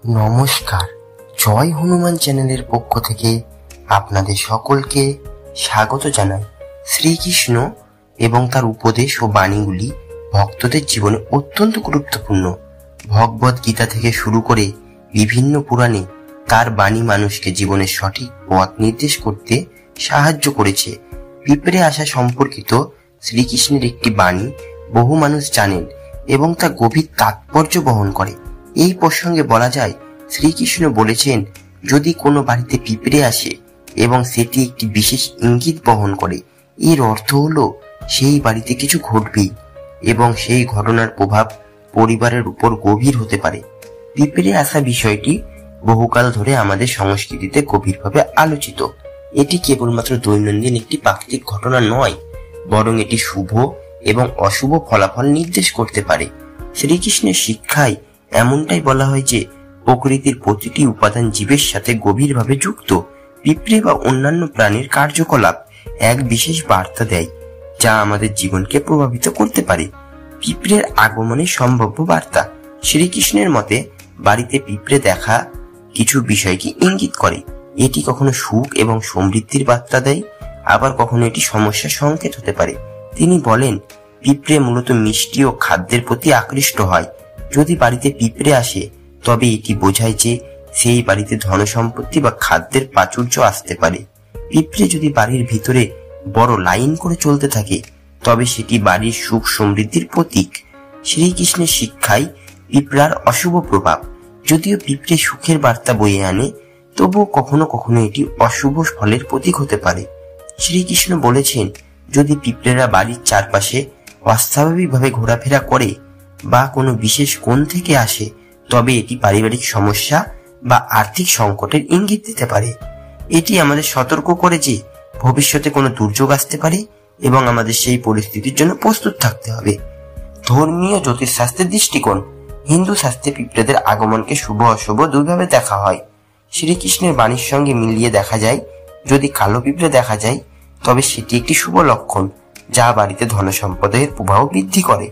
নমস্কার, জয় হনুমান চ্যানেলের পক্ষ থেকে আপনাদের সকলকে স্বাগত জানাই। শ্রীকৃষ্ণ এবং তার উপদেশ ও বাণীগুলি ভক্তদের জীবনে অত্যন্ত গুরুত্বপূর্ণ। ভগবদ গীতা থেকে শুরু করে বিভিন্ন পুরাণে তার বাণী মানুষকে জীবনের সঠিক পথ নির্দেশ করতে সাহায্য করেছে। পিঁপড়ে আসা সম্পর্কিত শ্রীকৃষ্ণের একটি বাণী বহু মানুষ জানেন এবং তা গভীর তাৎপর্য বহন করে। এই প্রসঙ্গে বলা যায়, শ্রীকৃষ্ণ বলেছেন, যদি কোনো বাড়িতে পিঁপড়ে আসে এবং সেটি একটি বিশেষ ইঙ্গিত বহন করে, এর অর্থ হলো সেই বাড়িতে কিছু ঘটবেই এবং সেই ঘটনার প্রভাব পরিবারের উপর গভীর হতে পারে। পিঁপড়ে আসা বিষয়টি বহুকাল ধরে আমাদের সংস্কৃতিতে গভীরভাবে আলোচিত। এটি কেবলমাত্র দৈনন্দিন একটি প্রাকৃতিক ঘটনা নয়, বরং এটি শুভ এবং অশুভ ফলাফল নির্দেশ করতে পারে। শ্রীকৃষ্ণের শিক্ষায় এমনটাই বলা হয় যে প্রকৃতির প্রতিটি উপাদান জীবের সাথে গভীরভাবে যুক্ত। পিঁপড়ে বা অন্যান্য প্রাণীর কার্যকলাপ এক বিশেষ বার্তা দেয় যা আমাদের জীবনকে প্রভাবিত করতে পারে। পিঁপড়ের আগমনের সম্ভাব্য বার্তা। শ্রীকৃষ্ণের মতে বাড়িতে পিঁপড়ে দেখা কিছু বিষয়কে ইঙ্গিত করে। এটি কখনো সুখ এবং সমৃদ্ধির বার্তা দেয়, আবার কখনো এটি সমস্যার সংকেত হতে পারে। তিনি বলেন, পিঁপড়ে মূলত মিষ্টি ও খাদ্যের প্রতি আকৃষ্ট হয়। যদি বাড়িতে পিঁপড়ে আসে তবে এটি বোঝায় যে সেই বাড়িতে ধনসম্পত্তি বা খাদ্যের প্রাচুর্য আসতে পারে। পিঁপড়ে যদি বাড়ির ভিতরে বড় লাইন করে চলতে থাকে তবে সেটি বাড়ির সুখ সমৃদ্ধির প্রতীক। শ্রীকৃষ্ণের শিক্ষায় পিঁপড়ার অশুভ প্রভাব। যদিও পিঁপড়ে সুখের বার্তা বয়ে আনে, তবুও কখনো কখনো এটি অশুভ ফলের প্রতীক হতে পারে। শ্রীকৃষ্ণ বলেছেন, যদি পিঁপড়েরা বাড়ির চারপাশে অস্বাভাবিকভাবে ঘোরাফেরা করে বা কোনো বিশেষ কোণ থেকে আসে তবে এটি পারিবারিক সমস্যা বা আর্থিক সংকটের ইঙ্গিত দিতে পারে। এটি আমাদের সতর্ক করে যে ভবিষ্যতে কোনো দুর্যোগ আসতে পারে এবং আমাদের সেই পরিস্থিতির জন্য প্রস্তুত থাকতে হবে। ধর্মীয় জ্যোতিষশাস্ত্রের দৃষ্টিকোণ। হিন্দু শাস্ত্রে পিঁপড়েদের আগমনকে শুভ অশুভ দুইভাবে দেখা হয়। শ্রীকৃষ্ণের বাণীর সঙ্গে মিলিয়ে দেখা যায়, যদি কালো পিঁপড়ে দেখা যায় তবে সেটি একটি শুভ লক্ষণ যা বাড়িতে ধনসম্পদের প্রভাব বৃদ্ধি করে।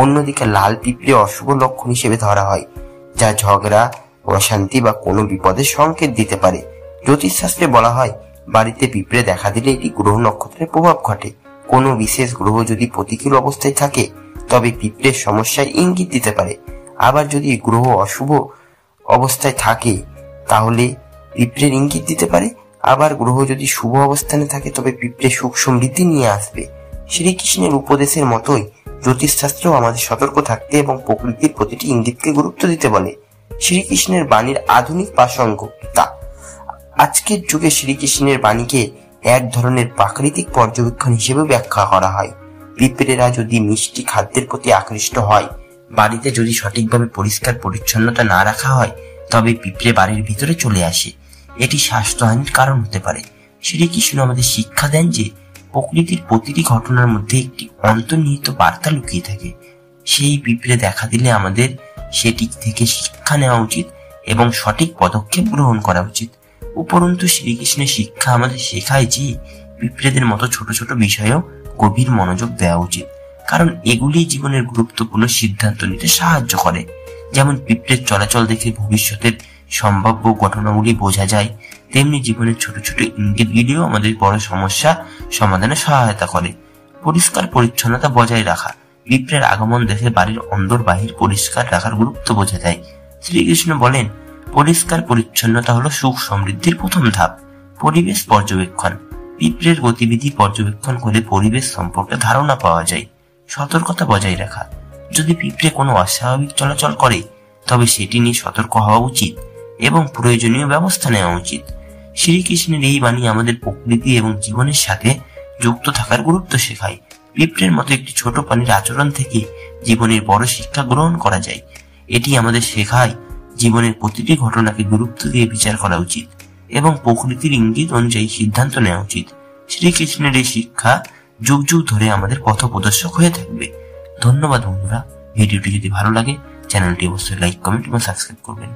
অন্যদিকে লাল পিঁপড়ে অশুভ লক্ষণ হিসেবে ধরা হয়, যা ঝগড়া, অশান্তি বা কোনো বিপদের সংকেত দিতে পারে। জ্যোতিষশাস্ত্রে বলা হয়, বাড়িতে পিঁপড়ে দেখা দিলে এটি গ্রহ নক্ষত্রের প্রভাব ঘটে। কোনো বিশেষ গ্রহ যদি প্রতিকূল অবস্থায় থাকে তবে পিঁপড়ের সমস্যায় ইঙ্গিত দিতে পারে। আবার যদি গ্রহ অশুভ অবস্থায় থাকে তাহলে পিঁপড়ের ইঙ্গিত দিতে পারে। আবার গ্রহ যদি শুভ অবস্থানে থাকে তবে পিঁপড়ে সুখ সমৃদ্ধি নিয়ে আসবে। শ্রীকৃষ্ণের উপদেশের মতোই জ্যোতিষশাস্ত্রও আমাদের সতর্ক থাকতে এবং প্রকৃতির প্রতিটি ইঙ্গিতকে গুরুত্ব দিতে বলে। শ্রীকৃষ্ণের বাণীর আধুনিক প্রাসঙ্গিকতা। আজকের যুগে শ্রীকৃষ্ণের বাণীকে এক ধরনের প্রাকৃতিক পর্যবেক্ষণ হিসেবে ব্যাখ্যা করা হয়। পিঁপড়েরা যদি মিষ্টি খাদ্যের প্রতি আকৃষ্ট হয়, বাড়িতে যদি সঠিকভাবে পরিষ্কার পরিচ্ছন্নতা না রাখা হয় তবে পিঁপড়ে বাড়ির ভিতরে চলে আসে। এটি স্বাস্থ্যহানির কারণ হতে পারে। শ্রীকৃষ্ণ আমাদের শিক্ষা দেন যে প্রকৃতির প্রতিটি ঘটনার মধ্যে একটি অন্তর্নিহিত বার্তা লুকিয়ে থাকে। সেই পিঁপড়ে দেখা দিলে আমাদের সেটি থেকে শিক্ষা নেওয়া উচিত এবং সঠিক পদক্ষেপ গ্রহণ করা উচিত। উপরন্তু শ্রীকৃষ্ণের শিক্ষা আমাদের শেখায় যে পিঁপড়েদের মতো ছোট ছোট বিষয়েও গভীর মনোযোগ দেওয়া উচিত, কারণ এগুলি জীবনের গুরুত্বপূর্ণ সিদ্ধান্ত নিতে সাহায্য করে। যেমন পিঁপড়ের চলাচল দেখে ভবিষ্যতের সম্ভাব্য ঘটনাগুলি বোঝা যায়, তেমনি জীবনের ছোট ছোট ইঙ্গিতগুলিও আমাদের বড় সমস্যা সমাধানে সহায়তা করে। পরিষ্কার পরিচ্ছন্নতা বজায় রাখা। পিঁপড়ের আগমন দেখে বাড়ির অন্দর বাহির পরিষ্কার রাখার গুরুত্ব বোঝা যায়। শ্রীকৃষ্ণ বলেন, পরিষ্কার পরিচ্ছন্নতা হলো সুখ সমৃদ্ধির প্রথম ধাপ। পরিবেশ পর্যবেক্ষণ। পিঁপড়ের গতিবিধি পর্যবেক্ষণ করে পরিবেশ সম্পর্কে ধারণা পাওয়া যায়। সতর্কতা বজায় রাখা। যদি পিঁপড়ে কোনো অস্বাভাবিক চলাচল করে তবে সেটি নিয়ে সতর্ক হওয়া উচিত এবং প্রয়োজনীয় ব্যবস্থা নেওয়া উচিত। শ্রীকৃষ্ণের এই বাণী আমাদের প্রকৃতি এবং জীবনের সাথে যুক্ত থাকার গুরুত্ব শেখায়। পিঁপড়ের মতো একটি ছোট প্রাণীর আচরণ থেকে জীবনের বড় শিক্ষা গ্রহণ করা যায়। এটি আমাদের শেখায় জীবনের প্রতিটি ঘটনাকে গুরুত্ব দিয়ে বিচার করা উচিত এবং প্রকৃতির ইঙ্গিত অনুযায়ী সিদ্ধান্ত নেওয়া উচিত। শ্রীকৃষ্ণের এই শিক্ষা যুগ যুগ ধরে আমাদের পথ প্রদর্শক হয়ে থাকবে। ধন্যবাদ বন্ধুরা। ভিডিওটি যদি ভালো লাগে চ্যানেলটি অবশ্যই লাইক, কমেন্ট এবং সাবস্ক্রাইব করবেন।